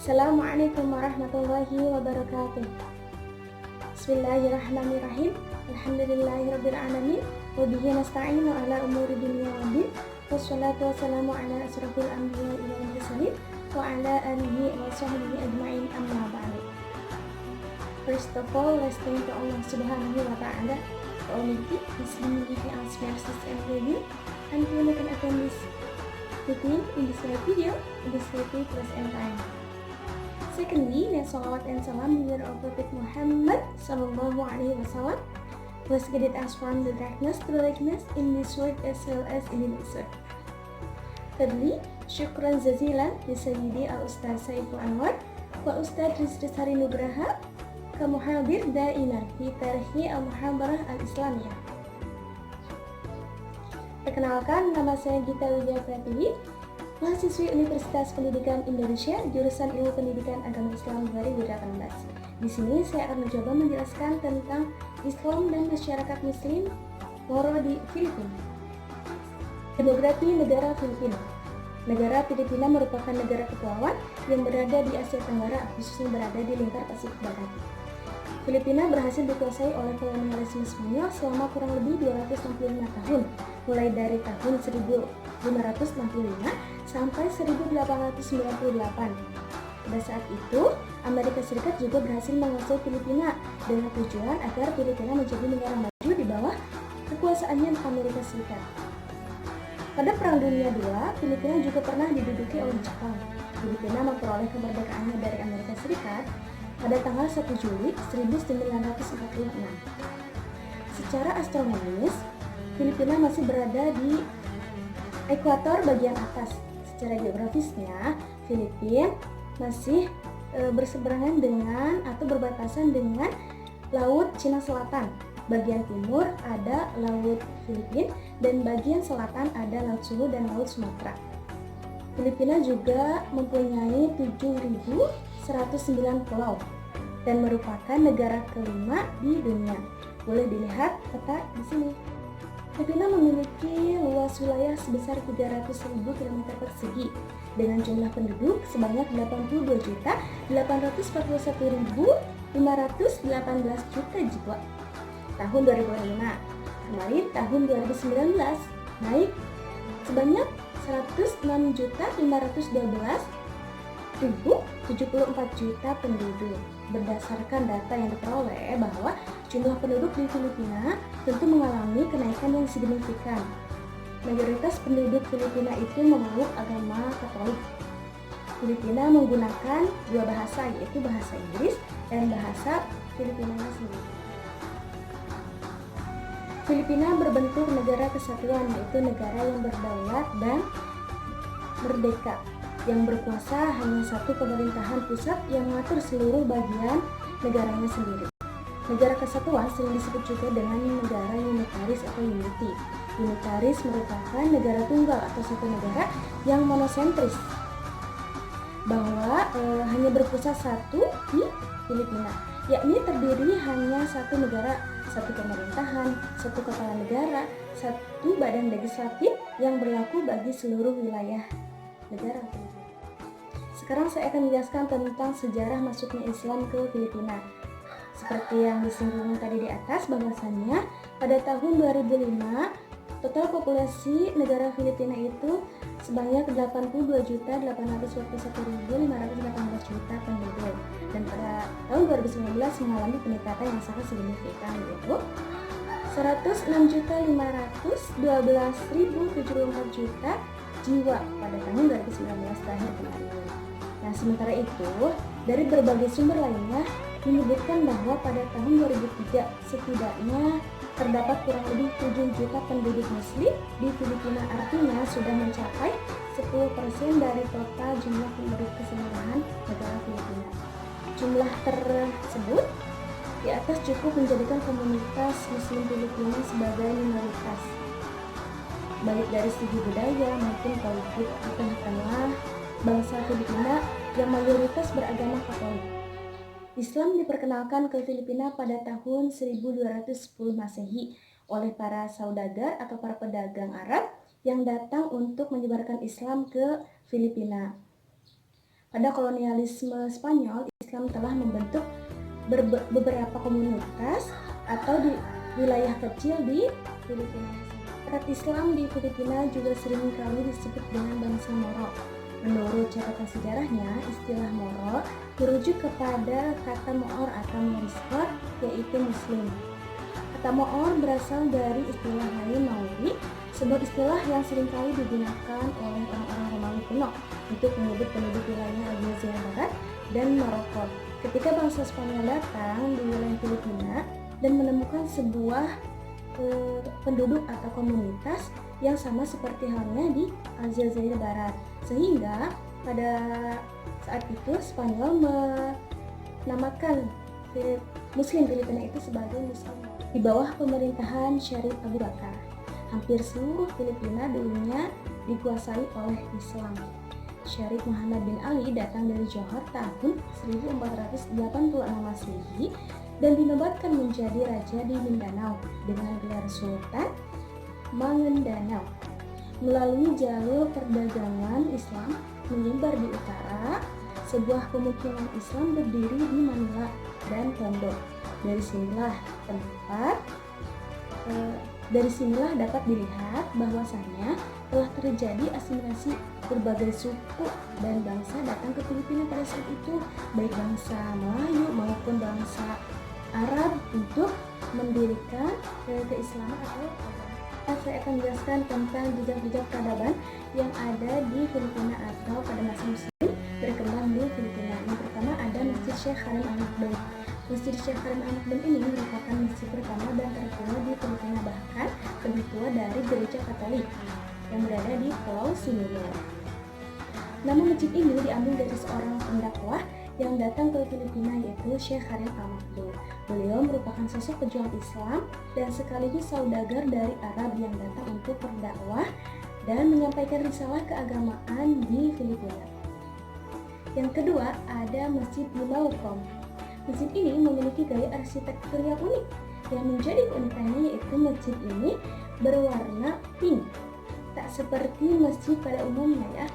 Assalamualaikum warahmatullahi wabarakatuh. Bismillahirrahmanirrahim. Alhamdulillahirabbil alamin. Wa bihi nasta'inu ala umuri dunya waddin. Wassalatu wassalamu ala asrofil anbiya'i wal mursalin wa ala alihi wa sahbihi ajma'in, amma ba'du. First of all, let's thank to Allah Subhanahu wa ta'ala for Almighty, His giving us mercies and healing, and we can attend this meeting in this video in this happy place and time. Secondly, may salawat and salam be our Prophet Muhammad sallallahu alaihi wasallam, who has guided us from the darkness to the lightness in this world as well as in this earth. Thirdly, syukran jazilan li Sayyidi Al-Ustaz Saiful Anwar wa Ustaz Rizky Sari Nugraha ke muhadir da'iman fi tarikhi al-muhadarah al-islamiyah. Perkenalkan, nama saya Gita Widya Pratiwi, mahasiswi Universitas Pendidikan Indonesia, jurusan Ilmu Pendidikan Agama Islam 2018. Di sini saya akan mencoba menjelaskan tentang Islam dan masyarakat Muslim Moro di Filipina. Demografi negara Filipina. Negara Filipina merupakan negara kepulauan yang berada di Asia Tenggara, khususnya berada di lingkar Pasifik Barat. Filipina berhasil dikuasai oleh kolonialisme Spanyol selama kurang lebih 265 tahun, mulai dari tahun 1565 sampai 1898. Pada saat itu, Amerika Serikat juga berhasil menguasai Filipina dengan tujuan agar Filipina menjadi negara maju di bawah kekuasaannya Amerika Serikat. Pada Perang Dunia II, Filipina juga pernah diduduki oleh Jepang. Filipina memperoleh kemerdekaannya dari Amerika Serikat pada tanggal 1 Juli 1946. Secara astronomis, Filipina masih berada di ekuator bagian atas. Secara geografisnya, Filipina masih berseberangan dengan atau berbatasan dengan Laut Cina Selatan. Bagian timur ada Laut Filipina dan bagian selatan ada Laut Sulu dan Laut Sumatera. Filipina juga mempunyai 7.109 pulau dan merupakan negara kelima di dunia. Boleh dilihat peta di sini. Filipina memiliki luas wilayah sebesar 300.000 km persegi dengan jumlah penduduk sebanyak 82.841.518 juta jiwa. Tahun 2005, kemarin tahun 2019 naik sebanyak 106.512.074 juta penduduk. Berdasarkan data yang diperoleh bahwa jumlah penduduk di Filipina tentu mengalami kenaikan yang signifikan. Mayoritas penduduk Filipina itu memeluk agama Katolik. Filipina menggunakan dua bahasa, yaitu bahasa Inggris dan bahasa Filipina sendiri. Filipina berbentuk negara kesatuan, yaitu negara yang berdaulat dan merdeka, yang berkuasa hanya satu pemerintahan pusat yang mengatur seluruh bagian negaranya sendiri. Negara kesatuan sering disebut juga dengan negara unitaris atau unity. Unitaris merupakan negara tunggal atau satu negara yang monosentris, bahwa hanya berpusat satu di Filipina, yakni terdiri hanya satu negara, satu pemerintahan, satu kepala negara, satu badan legislatif yang berlaku bagi seluruh wilayah negara. Sekarang saya akan menjelaskan tentang sejarah masuknya Islam ke Filipina. Seperti yang disinggung tadi di atas, bahwasannya pada tahun 2005 total populasi negara Filipina itu sebanyak 82.841.518 juta penduduk, dan pada tahun 2019 mengalami peningkatan yang sangat signifikan, yaitu 106.512.074 juta jiwa pada tahun 2019 terakhir kemarin. Nah, sementara itu, dari berbagai sumber lainnya menyebutkan bahwa pada tahun 2003 setidaknya terdapat kurang lebih 7 juta penduduk muslim di Filipina, artinya sudah mencapai 10% dari total jumlah penduduk keseluruhan negara Filipina. Jumlah tersebut di atas cukup menjadikan komunitas muslim Filipina sebagai minoritas, baik dari segi budaya maupun politik di tengah-tengah bangsa Filipina yang mayoritas beragama Katolik. Islam diperkenalkan ke Filipina pada tahun 1210 Masehi oleh para saudagar atau para pedagang Arab yang datang untuk menyebarkan Islam ke Filipina. Pada kolonialisme Spanyol, Islam telah membentuk beberapa komunitas atau di wilayah kecil di Filipina. Masyarakat Islam di Filipina juga sering kali disebut dengan bangsa Moro. Menurut catatan sejarahnya, istilah Moro merujuk kepada kata Moor atau Morisco, yaitu Muslim. Kata Moor berasal dari istilah lain Maori, sebuah istilah yang seringkali digunakan oleh orang-orang Romawi kuno untuk menyebut penduduk wilayah Asia Barat dan Maroko. Ketika bangsa Spanyol datang di wilayah Filipina dan menemukan sebuah penduduk atau komunitas yang sama seperti halnya di Aljazair Barat, sehingga pada saat itu Spanyol menamakan Muslim Filipina itu sebagai Muslim di bawah pemerintahan Syarif Abu Bakar. Hampir seluruh Filipina dulunya dikuasai oleh Islam. Syarif Muhammad bin Ali datang dari Johor tahun 1486 Masehi dan dinobatkan menjadi raja di Mindanao dengan gelar Sultan Maguindanao. Melalui jalur perdagangan Islam menyebar di utara, sebuah pemukiman Islam berdiri di Manila dan Tondo. Dari sinilah dapat dilihat bahwasannya telah terjadi asimilasi berbagai suku dan bangsa datang ke Filipina pada saat itu, baik bangsa Melayu maupun bangsa Arab untuk mendirikan keislaman atau agama. Saya akan menjelaskan tentang jejak-jejak peradaban yang ada di Filipina atau pada masa Muslim berkembang di Filipina. Yang pertama ada Masjid Syekh Khalil Al-Maktoum. Masjid Syekh Khalil Al-Maktoum ini merupakan masjid pertama dan tertua di Filipina, bahkan lebih tua dari gereja Katolik yang berada di Pulau Sinulog. Nama masjid ini diambil dari seorang pendakwah yang datang ke Filipina, yaitu Syekh Khalil Al-Maktoum. Beliau merupakan sosok pejuang Islam dan sekaligus saudagar dari Arab yang datang untuk berdakwah dan menyampaikan risalah keagamaan di Filipina. Yang kedua ada Masjid Bulawakom. Masjid ini memiliki gaya arsitektur yang unik. Yang menjadi keunikannya yaitu masjid ini berwarna pink. Tak seperti masjid pada umumnya ya.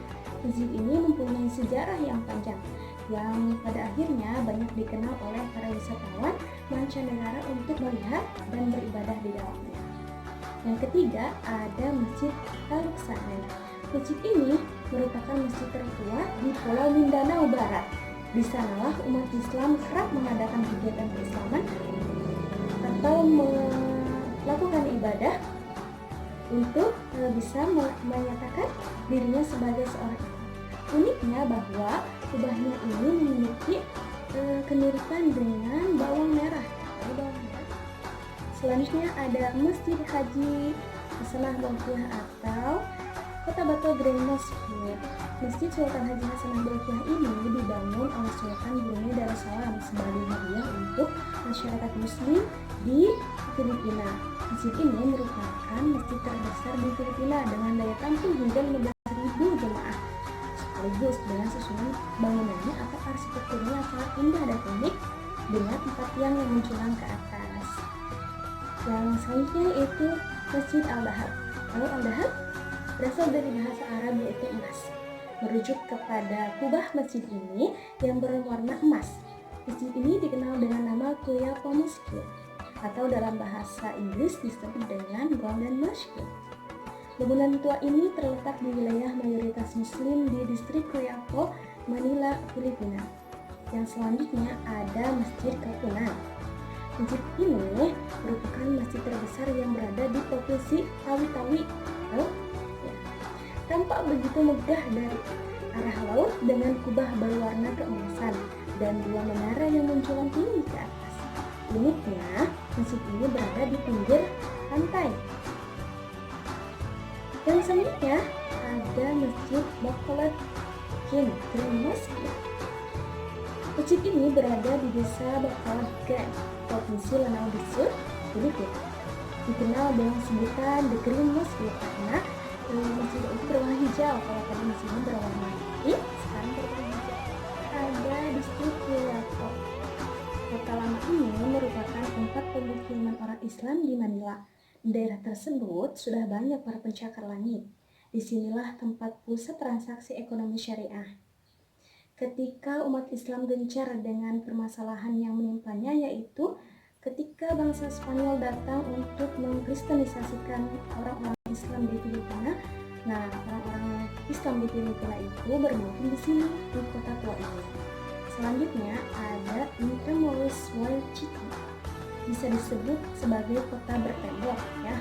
Masjid ini mempunyai sejarah yang panjang, yang pada akhirnya banyak dikenal oleh para wisatawan mancanegara untuk melihat dan beribadah di dalamnya. Yang ketiga ada Masjid Al-Aqsa. Masjid ini merupakan masjid tertua di Pulau Mindanao Barat. Di sanalah umat Islam kerap mengadakan kegiatan keislaman atau melakukan ibadah untuk bisa menyatakan dirinya sebagai seorang Islam. Uniknya bahwa kubahnya ini memiliki kemiripan dengan bawang merah. Selanjutnya ada Masjid Haji Hasanah Bolkiah atau Kota Batu Grand Mosque. Masjid Sultan Haji Hasanah Bolkiah ini dibangun oleh Sultan Brunei Darussalam sebagai hadiah untuk masyarakat Muslim di Filipina. Masjid ini merupakan masjid terbesar di Filipina dengan daya tampung hingga 15.000 jemaah. Sekaligus dengan susunan bangunannya atau arsitekturnya yang sangat indah dan unik dengan 4 tiang yang menjulang ke atas. Yang selanjutnya yaitu Masjid Al-Dahab. Kalau Al-Dahab berasal dari bahasa Arab yaitu emas, merujuk kepada kubah masjid ini yang berwarna emas. Masjid ini dikenal dengan nama Quiapo Mosque atau dalam bahasa Inggris disebut dengan Golden Mosque. Bangunan tua ini terletak di wilayah mayoritas Muslim di distrik Quiapo, Manila, Filipina. Yang selanjutnya ada Masjid Kapunan. Masjid ini merupakan masjid terbesar yang berada di provinsi Tawi-Tawi. Tampak begitu megah dari arah laut dengan kubah berwarna keemasan dan 2 menara yang menjulang tinggi ke atas. Uniknya, masjid ini berada di pinggir pantai. Yang selanjutnya ada Masjid Bacolod Grand Mosque. Masjid ini berada di desa Bacolod Grand, provinsi Lanao di Sur, Filipina. Dikenal dengan sebutan The Green Mosque karena masjid itu berwarna hijau. Kalau tadi masjidnya berwarna pink, sekarang berwarna hijau. Ada distrik Quiapo. Kota lama ini merupakan tempat pemukiman orang Islam di Manila. Di daerah tersebut sudah banyak para pencakar langit. Disinilah tempat pusat transaksi ekonomi syariah. ketika umat Islam gencar dengan permasalahan yang menimpanya, yaitu ketika bangsa Spanyol datang untuk mengkristenisasikan orang-orang Islam di Filipina. Nah, orang-orang Islam di Filipina itu bermukim di sini, di kota tua ini. Selanjutnya ada Intramuros Wild City, bisa disebut sebagai kota bertembok ya.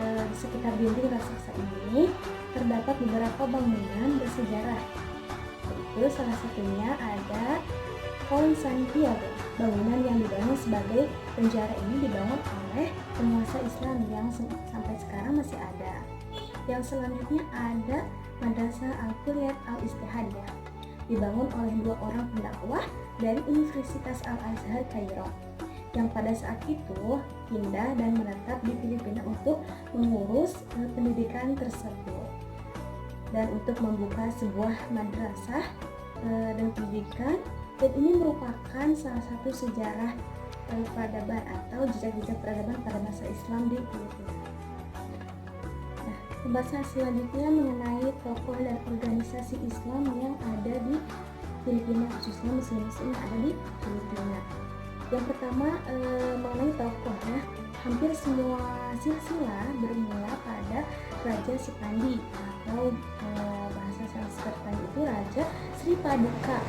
Di sekitar dinding raksasa ini terdapat beberapa bangunan bersejarah. Itu salah satunya ada Fort Santiago. Bangunan yang dibangun sebagai penjara ini dibangun oleh penguasa Islam yang sampai sekarang masih ada. Yang selanjutnya ada Madrasah Al-Kulliyat Al-Ittihadiyah, dibangun oleh 2 orang pendakwah dari Universitas Al-Azhar Kairo, yang pada saat itu pindah dan menetap di Filipina untuk mengurus pendidikan tersebut dan untuk membuka sebuah madrasah dan pendidikan. Dan ini merupakan salah satu sejarah peradaban atau jejak-jejak peradaban pada masa Islam di Filipina. Nah, pembahasan selanjutnya mengenai tokoh dan organisasi Islam yang ada di Filipina, khususnya muslim-muslim yang ada di Filipina. Yang pertama mengenai tokoh ya, hampir semua silsilah bermula pada Raja Sipandi atau bahasa Sanskerta itu Raja Sri Paduka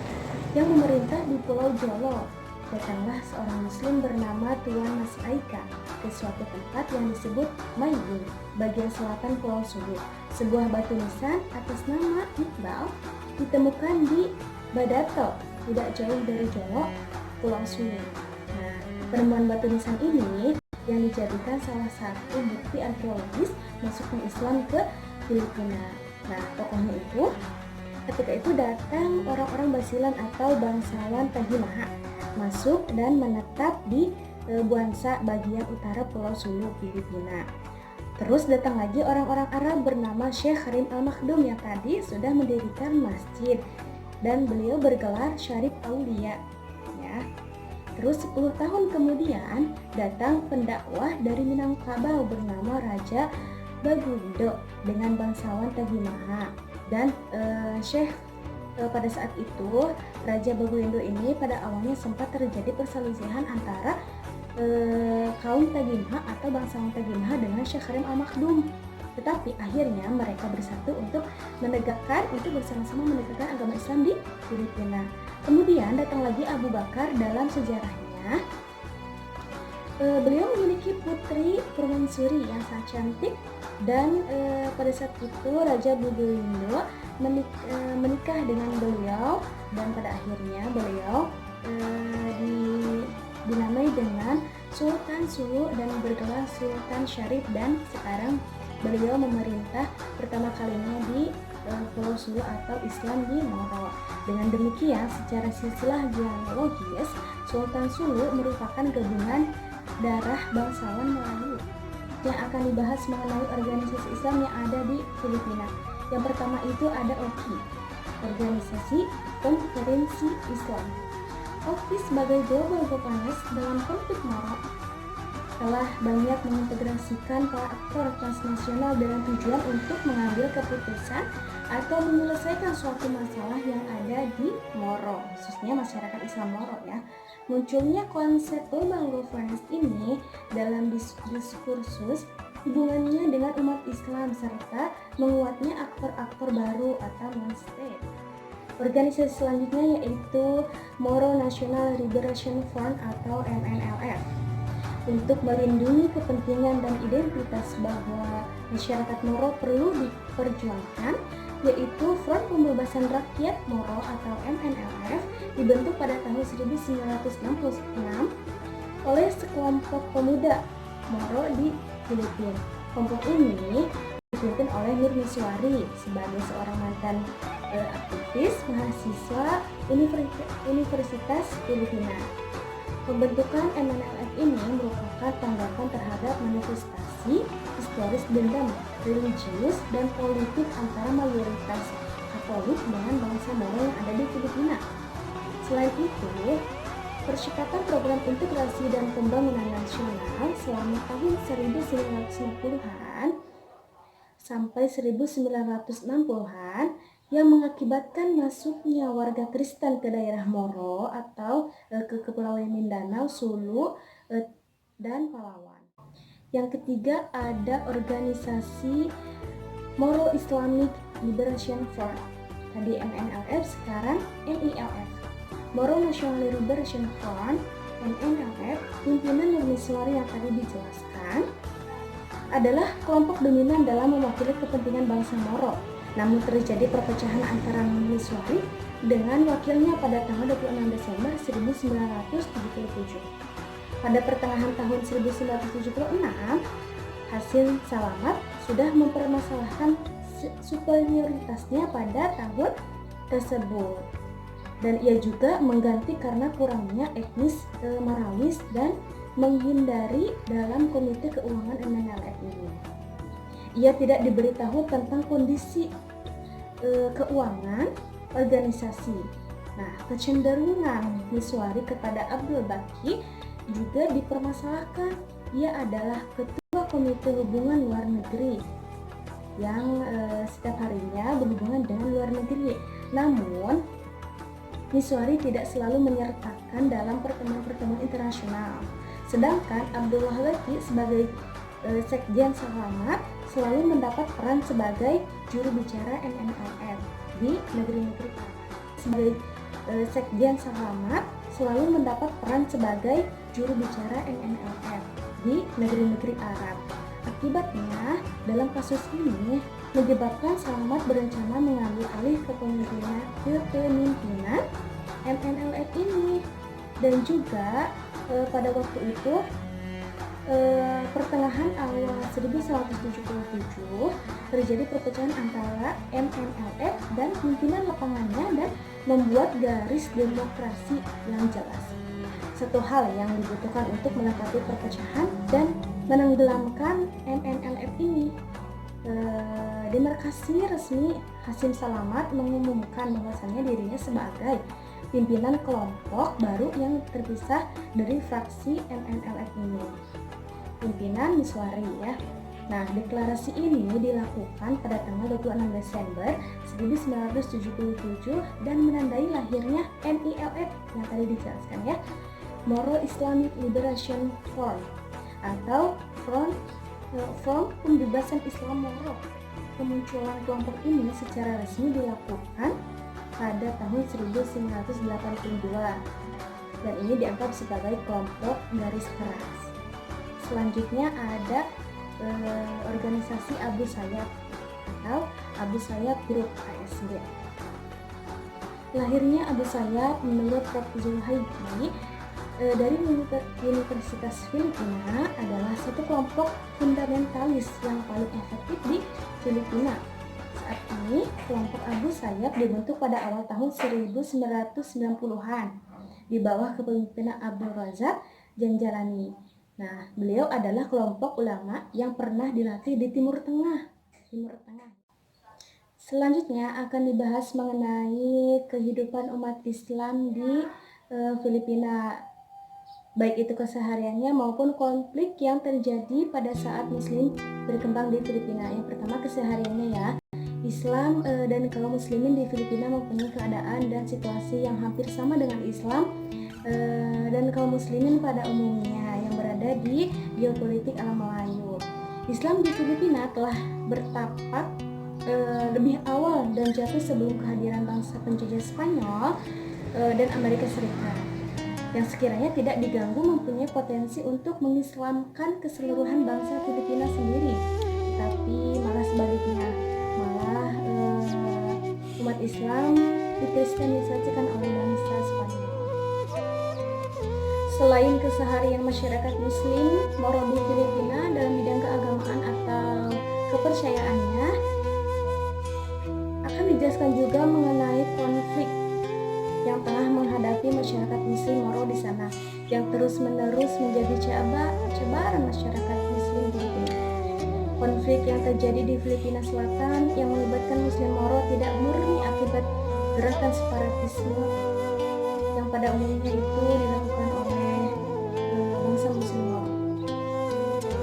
yang memerintah di Pulau Jolo. Datanglah seorang muslim bernama Tuan Mas Aika ke suatu tempat yang disebut Mayun, bagian selatan Pulau Sulu. Sebuah batu nisan atas nama Iqbal ditemukan di Badato, tidak jauh dari Jolo, Pulau Sulu. Nah, penemuan batu nisan ini yang dijadikan salah satu bukti arkeologis masuknya Islam ke Filipina. Nah, tokohnya itu ketika itu datang orang-orang Basilan atau bangsawan Tahimaha masuk dan menetap di Buansa bagian utara Pulau Sulu, Filipina. Terus datang lagi orang-orang Arab bernama Syekh Karim Al-Makhdum yang tadi sudah mendirikan masjid dan beliau bergelar Syarif Aulia ya. Terus 10 tahun kemudian datang pendakwah dari Minangkabau bernama Raja Baguindo dengan bangsawan Tahimaha. Dan Syekh pada saat itu Raja Baguindo ini pada awalnya sempat terjadi perselisihan antara kaum Tagimaha atau bangsawan Tagimaha dengan Syekh Karim Al-Makhdum. Tetapi akhirnya mereka bersatu untuk bersama-sama menegakkan agama Islam di Filipina. Kemudian datang lagi Abu Bakar dalam sejarahnya. Beliau memiliki putri permaisuri yang sangat cantik dan pada saat itu Raja Baguindo menikah dengan beliau dan pada akhirnya beliau dinamai dengan Sultan Sulu dan bergelar Sultan Syarif, dan sekarang beliau memerintah pertama kalinya di Pulau Sulu atau Islam di Moro. Dengan demikian, secara silsilah genealogis, Sultan Sulu merupakan gabungan darah bangsawan Melayu. Yang akan dibahas mengenai organisasi Islam yang ada di Filipina. Yang pertama itu ada OKI, Organisasi Konferensi Islam. OKI sebagai global governance dalam konflik Moro telah banyak mengintegrasikan para aktor transnasional dengan tujuan untuk mengambil keputusan atau menyelesaikan suatu masalah yang ada di Moro, khususnya masyarakat Islam Moro ya. Munculnya konsep global governance ini dalam diskursus hubungannya dengan umat Islam serta menguatnya aktor-aktor baru atau non-state. Organisasi selanjutnya yaitu Moro National Liberation Front atau MNLF. Untuk melindungi kepentingan dan identitas bahwa masyarakat Moro perlu diperjuangkan, yaitu Front Pembebasan Rakyat Moro atau MNLF dibentuk pada tahun 1966 oleh sekelompok pemuda Moro di Filipina. Kelompok ini dipimpin oleh Nur Miswari sebagai seorang mantan aktivis mahasiswa Universitas Filipina. Pembentukan MNLF ini merupakan tanggapan terhadap manifestasi historis dendam religius dan politik antara mayoritas Katolik dengan bangsa Moro yang ada di Filipina. Selain itu, percepatan program integrasi dan pembangunan nasional selama tahun 1950-an sampai 1960-an yang mengakibatkan masuknya warga Kristen ke daerah Moro atau ke Kepulauan Mindanao, Sulu, dan Palawan. Yang ketiga ada organisasi Moro Islamic Liberation Front, tadi MNLF, sekarang MILF. Moro National Liberation Front, MNLF, pimpinan yang miswari yang tadi dijelaskan adalah kelompok dominan dalam mewakili kepentingan bangsa Moro. Namun terjadi perpecahan antara miswari dengan wakilnya pada tanggal 26 Desember 1977. Pada pertengahan tahun 1976, Hasim Salamat sudah mempermasalahkan superioritasnya pada tahun tersebut. Dan ia juga mengganti karena kurangnya etnis Marawis dan menghindari dalam komite keuangan MNLF ini. Ia tidak diberitahu tentang kondisi keuangan organisasi. Nah, kecenderungan miswari kepada Abdul Baki juga dipermasalahkan. Ia adalah ketua komite hubungan luar negeri yang setiap harinya berhubungan dengan luar negeri. Namun, miswari tidak selalu menyertakan dalam pertemuan-pertemuan internasional. Sedangkan Abdullah Baki sebagai Sekjen Salamat selalu mendapat peran sebagai juru bicara MNLF di negeri-negeri Arab. Sebagai Sekjen Salamat selalu mendapat peran sebagai juru bicara MNLF di negeri-negeri Arab. Akibatnya, dalam kasus ini menyebabkan Salamat berencana mengambil alih kepemimpinan MNLF ini. Dan juga pada waktu itu pertengahan awal 1977 terjadi perpecahan antara MNLF dan pimpinan lapangannya dan membuat garis demokrasi yang jelas. Satu hal yang dibutuhkan untuk melengkapi perpecahan dan menenggelamkan MNLF ini. Demarkasi resmi Hasim Salamat mengumumkan bahwasannya dirinya sebagai pimpinan kelompok baru yang terpisah dari fraksi MNLF ini. Pimpinan miswari ya. Nah, deklarasi ini dilakukan pada tanggal 26 Desember 1977 dan menandai lahirnya MILF yang tadi dijelaskan ya. Moro Islamic Liberation Front atau Front Pembebasan Islam Moro. Kemunculan kelompok ini secara resmi dilakukan pada tahun 1982 dan ini dianggap sebagai kelompok garis keras. Selanjutnya ada organisasi Abu Sayyaf atau Abu Sayyaf Group ASG. Lahirnya Abu Sayyaf menurut Prof. Zulhaidi dari Universitas Filipina adalah satu kelompok fundamentalis yang paling efektif di Filipina. Saat ini kelompok Abu Sayyaf dibentuk pada awal tahun 1990-an di bawah kepemimpinan Abdul Razak Janjalani. Nah, beliau adalah kelompok ulama yang pernah dilatih di Timur Tengah. Selanjutnya akan dibahas mengenai kehidupan umat Islam di Filipina, baik itu kesehariannya maupun konflik yang terjadi pada saat Muslim berkembang di Filipina. Yang pertama kesehariannya ya. Islam dan kaum muslimin di Filipina mempunyai keadaan dan situasi yang hampir sama dengan Islam dan kaum muslimin pada umumnya yang berada di geopolitik alam Melayu. Islam di Filipina telah bertapak lebih awal dan jatuh sebelum kehadiran bangsa penjajah Spanyol dan Amerika Serikat, yang sekiranya tidak diganggu mempunyai potensi untuk mengislamkan keseluruhan bangsa Filipina sendiri, tapi malah sebaliknya, malah umat Islam dikristenisasikan oleh bangsa Spanyol. Selain keseharian masyarakat Muslim Moro di Filipina dalam bidang keagamaan atau kepercayaannya, akan dijelaskan juga mengenai konflik yang tengah menghadapi masyarakat Muslim Moro di sana, yang terus-menerus menjadi cabaran masyarakat Muslim di Filipina. Konflik yang terjadi di Filipina Selatan yang melibatkan Muslim Moro tidak murni akibat gerakan separatisme yang pada umumnya itu dilakukan oleh bangsa Muslim Moro.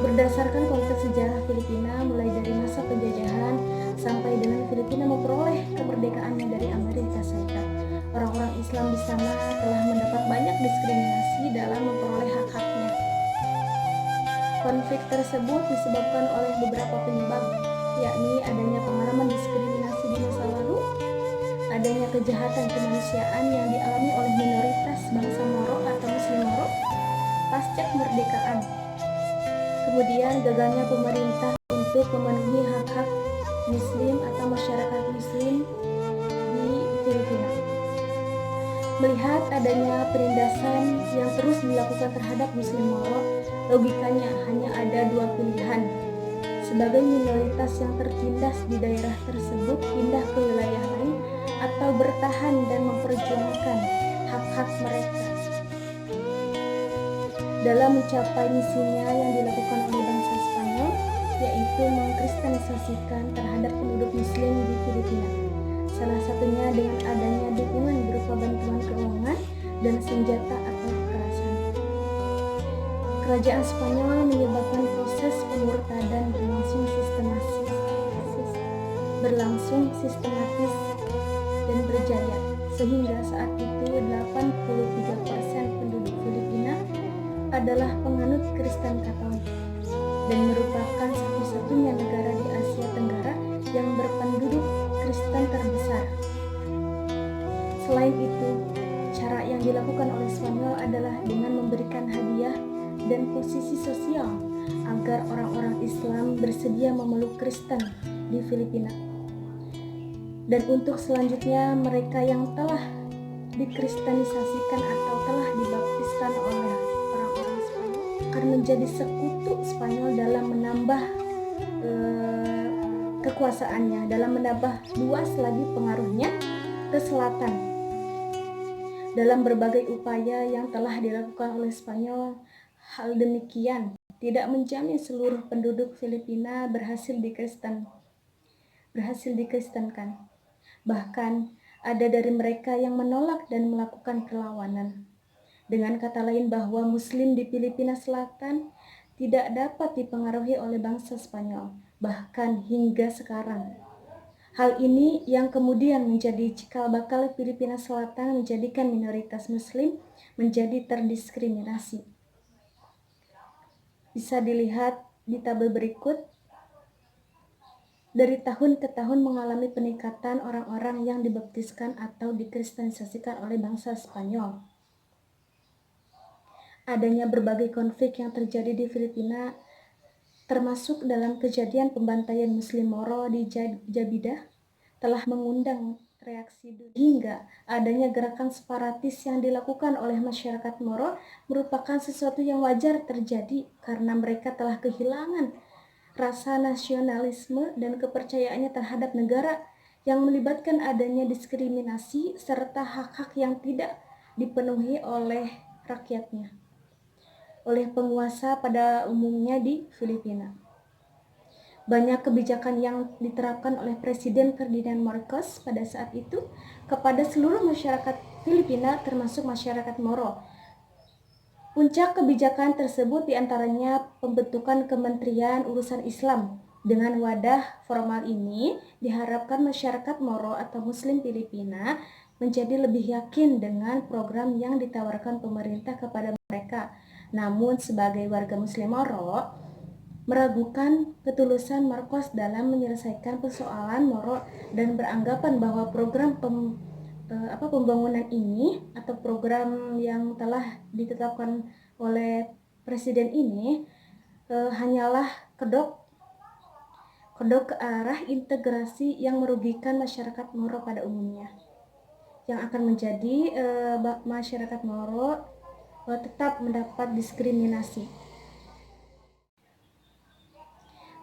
Berdasarkan konteks sejarah Filipina mulai dari masa penjajahan sampai sampai dengan Filipina memperoleh kemerdekaannya dari Amerika Serikat. Orang-orang Islam di sana telah mendapat banyak diskriminasi dalam memperoleh hak-haknya. Konflik tersebut disebabkan oleh beberapa penyebab, yakni adanya pengalaman diskriminasi di masa lalu, adanya kejahatan kemanusiaan yang dialami oleh minoritas bangsa Moro atau Muslim Moro pasca kemerdekaan, kemudian gagalnya pemerintah untuk memenuhi hak-hak Muslim atau masyarakat Muslim di Filipina. Melihat adanya penindasan yang terus dilakukan terhadap Muslim Moro, logikanya hanya ada dua pilihan. Sebagai minoritas yang tertindas di daerah tersebut, pindah ke wilayah lain atau bertahan dan memperjuangkan hak-hak mereka. Dalam mencapai misinya yang dilakukan oleh bangsa Spanyol, yaitu mengkristenisasikan terhadap penduduk Muslim di Filipina. Salah satunya dengan adanya dukungan berupa bantuan keuangan dan senjata atau kekerasan. Kerajaan Spanyol menyebabkan proses pemurtadan berlangsung sistematis dan berjaya, sehingga saat itu 83% penduduk Filipina adalah penganut Kristen Katolik dan merupakan satu-satunya negara di Asia Tenggara yang berpenduduk Kristen terbesar. Selain itu, cara yang dilakukan oleh Spanyol adalah dengan memberikan hadiah dan posisi sosial agar orang-orang Islam bersedia memeluk Kristen di Filipina. Dan untuk selanjutnya, mereka yang telah dikristenisasikan atau telah dibaptiskan oleh orang-orang Spanyol akan menjadi sekutu Spanyol dalam menambah kekuasaannya, dalam menambah luas lagi pengaruhnya ke selatan. Dalam berbagai upaya yang telah dilakukan oleh Spanyol, hal demikian tidak menjamin seluruh penduduk Filipina berhasil dikristenkan. Bahkan ada dari mereka yang menolak dan melakukan perlawanan. Dengan kata lain, bahwa Muslim di Filipina Selatan tidak dapat dipengaruhi oleh bangsa Spanyol, bahkan hingga sekarang. Hal ini yang kemudian menjadi cikal bakal Filipina Selatan menjadikan minoritas Muslim menjadi terdiskriminasi. Bisa dilihat di tabel berikut. Dari tahun ke tahun mengalami peningkatan orang-orang yang dibaptiskan atau dikristenisasikan oleh bangsa Spanyol. Adanya berbagai konflik yang terjadi di Filipina, termasuk dalam kejadian pembantaian Muslim Moro di Jabidah, telah mengundang reaksi hingga adanya gerakan separatis yang dilakukan oleh masyarakat Moro merupakan sesuatu yang wajar terjadi karena mereka telah kehilangan rasa nasionalisme dan kepercayaannya terhadap negara yang melibatkan adanya diskriminasi serta hak-hak yang tidak dipenuhi oleh rakyatnya, oleh penguasa pada umumnya di Filipina. Banyak kebijakan yang diterapkan oleh Presiden Ferdinand Marcos pada saat itu kepada seluruh masyarakat Filipina termasuk masyarakat Moro. Puncak kebijakan tersebut diantaranya pembentukan Kementerian Urusan Islam. Dengan wadah formal ini, diharapkan masyarakat Moro atau Muslim Filipina menjadi lebih yakin dengan program yang ditawarkan pemerintah kepada mereka. Namun sebagai warga Muslim Moro, meragukan ketulusan Marcos dalam menyelesaikan persoalan Moro dan beranggapan bahwa program pembangunan ini atau program yang telah ditetapkan oleh presiden ini hanyalah kedok ke arah integrasi yang merugikan masyarakat Moro pada umumnya, yang akan menjadi masyarakat Moro tetap mendapat diskriminasi.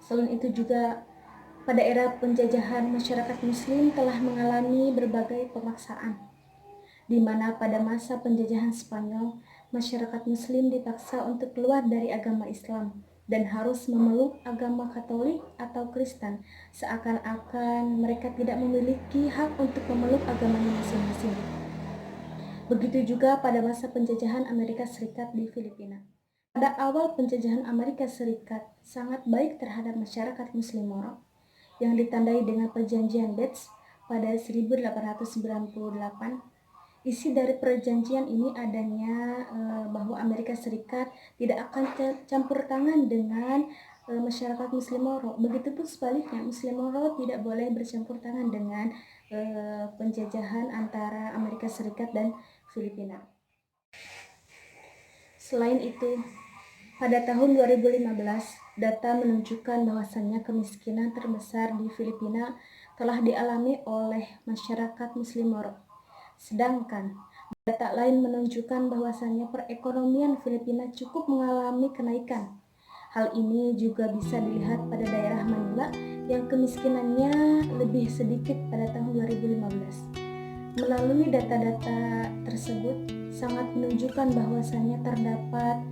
Selain itu juga pada era penjajahan, masyarakat Muslim telah mengalami berbagai pemaksaan, di mana pada masa penjajahan Spanyol, masyarakat Muslim dipaksa untuk keluar dari agama Islam dan harus memeluk agama Katolik atau Kristen, seakan-akan mereka tidak memiliki hak untuk memeluk agamanya masing-masing. Begitu juga pada masa penjajahan Amerika Serikat di Filipina. Pada awal penjajahan Amerika Serikat sangat baik terhadap masyarakat Muslim Moro, yang ditandai dengan Perjanjian Bates pada 1898. Isi dari perjanjian ini adanya bahwa Amerika Serikat tidak akan campur tangan dengan masyarakat Muslim Moro. Begitupun sebaliknya, Muslim Moro tidak boleh bercampur tangan dengan penjajahan antara Amerika Serikat dan Filipina. Selain itu, pada tahun 2015, data menunjukkan bahwasannya kemiskinan terbesar di Filipina telah dialami oleh masyarakat Muslim Moro. Sedangkan data lain menunjukkan bahwasannya perekonomian Filipina cukup mengalami kenaikan. Hal ini juga bisa dilihat pada daerah Manila yang kemiskinannya lebih sedikit pada tahun 2015. Melalui data-data tersebut sangat menunjukkan bahwasannya terdapat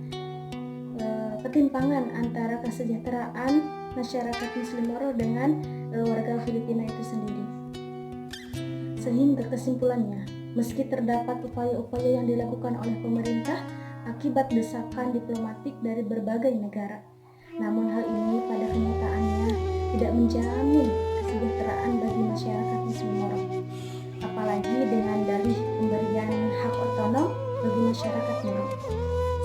ketimpangan antara kesejahteraan masyarakat Muslim Moro dengan warga Filipina itu sendiri. Sehingga kesimpulannya, meski terdapat upaya-upaya yang dilakukan oleh pemerintah akibat desakan diplomatik dari berbagai negara, namun hal ini pada kenyataannya tidak menjamin kesejahteraan bagi masyarakat Muslim Moro. Apalagi dengan dalih pemberian hak otonom bagi masyarakat Moro.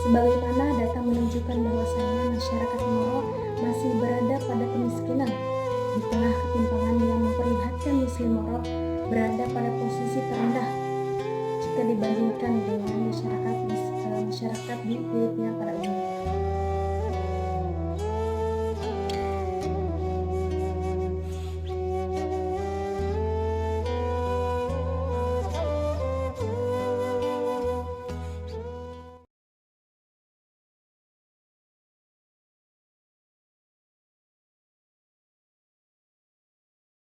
Sebagaimana data menunjukkan bahwasanya masyarakat Moro masih berada pada kemiskinan di tengah ketimpangan yang memperlihatkan Muslim Moro berada pada posisi terendah jika dibandingkan dengan masyarakat di Filipina pada umumnya.